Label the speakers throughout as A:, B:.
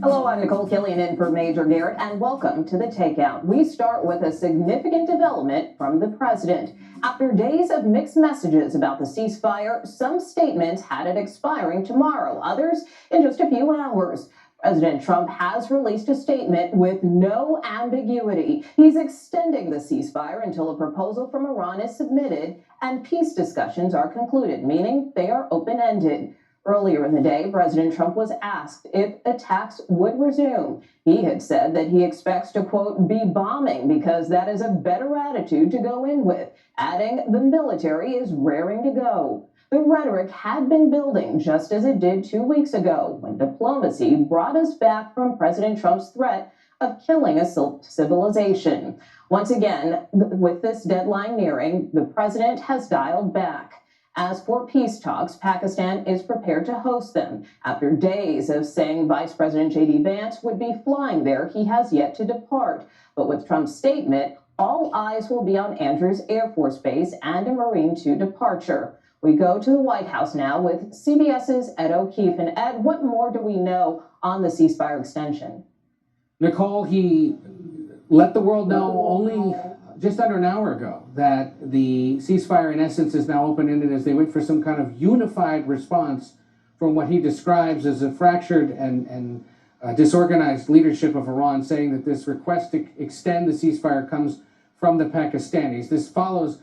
A: Hello, I'm Nicole Killian in for Major Garrett, and welcome to The Takeout. We start with a significant development from the president. After days of mixed messages about the ceasefire, some statements had it expiring tomorrow, others in just a few hours. President Trump has released a statement with no ambiguity. He's extending the ceasefire until a proposal from Iran is submitted and peace discussions are concluded, meaning they are open-ended. Earlier in the day, President Trump was asked if attacks would resume. He had said that he expects to, quote, be bombing because that is a better attitude to go in with, adding the military is raring to go. The rhetoric had been building just as it did 2 weeks ago when diplomacy brought us back from President Trump's threat of killing a civilization. Once again, with this deadline nearing, the president has dialed back. As for peace talks, Pakistan is prepared to host them. After days of saying Vice President J.D. Vance would be flying there, he has yet to depart. But with Trump's statement, all eyes will be on Andrews Air Force Base and a Marine 2 departure. We go to the White House now with CBS's Ed O'Keefe. And Ed, what more do we know on the ceasefire extension?
B: Nicole, he let the world know only just under an hour ago that the ceasefire, in essence, is now open-ended as they wait for some kind of unified response from what he describes as a fractured and disorganized leadership of Iran, saying that this request to extend the ceasefire comes from the Pakistanis. This follows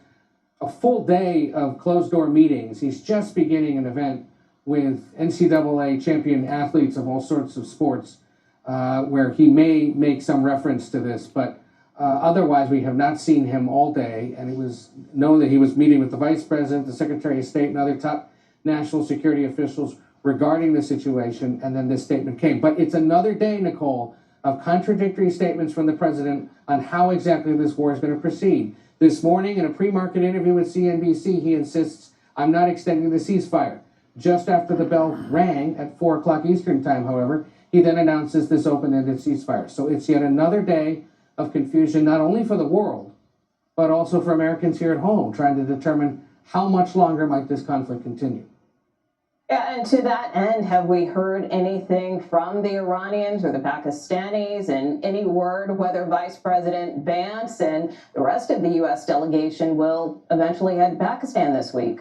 B: a full day of closed-door meetings. He's just beginning an event with NCAA champion athletes of all sorts of sports, where he may make some reference to this, but otherwise, we have not seen him all day, and it was known that he was meeting with the Vice President, the Secretary of State, and other top national security officials regarding the situation, and then this statement came. But it's another day, Nicole, of contradictory statements from the President on how exactly this war is going to proceed. This morning, in a pre-market interview with CNBC, he insists, I'm not extending the ceasefire. Just after the bell rang at 4 o'clock Eastern time, however, he then announces this open-ended ceasefire. So it's yet another day of confusion, not only for the world, but also for Americans here at home, trying to determine how much longer might this conflict continue.
A: Yeah, and to that end, have we heard anything from the Iranians or the Pakistanis, and any word whether Vice President Vance and the rest of the U.S. delegation will eventually head to Pakistan this week?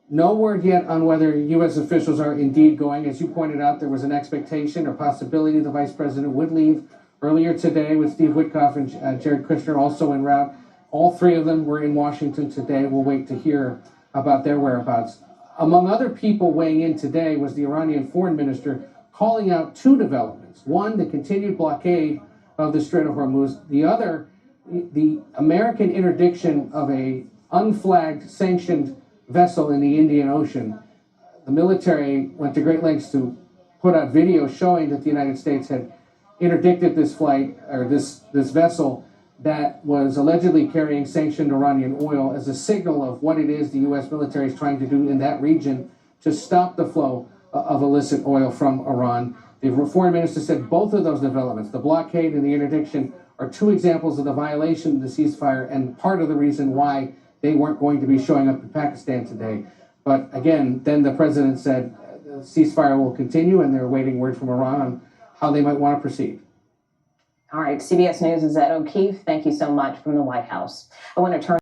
B: No word yet on whether U.S. officials are indeed going. As you pointed out, there was an expectation or possibility the Vice President would leave earlier today with Steve Witkoff and Jared Kushner also en route. All three of them were in Washington today. We'll wait to hear about their whereabouts. Among other people weighing in today was the Iranian foreign minister, calling out two developments. One, the continued blockade of the Strait of Hormuz. The other, the American interdiction of a unflagged, sanctioned vessel in the Indian Ocean. The military went to great lengths to put out video showing that the United States had interdicted this flight, or this vessel that was allegedly carrying sanctioned Iranian oil, as a signal of what it is the U.S. military is trying to do in that region to stop the flow of illicit oil from Iran. The foreign minister said both of those developments, the blockade and the interdiction, are two examples of the violation of the ceasefire and part of the reason why they weren't going to be showing up in Pakistan today. But again, then the president said the ceasefire will continue, and they're awaiting word from Iran on how they might want to proceed.
A: All right, CBS News' Ed O'Keefe, thank you so much from the White House. I want to turn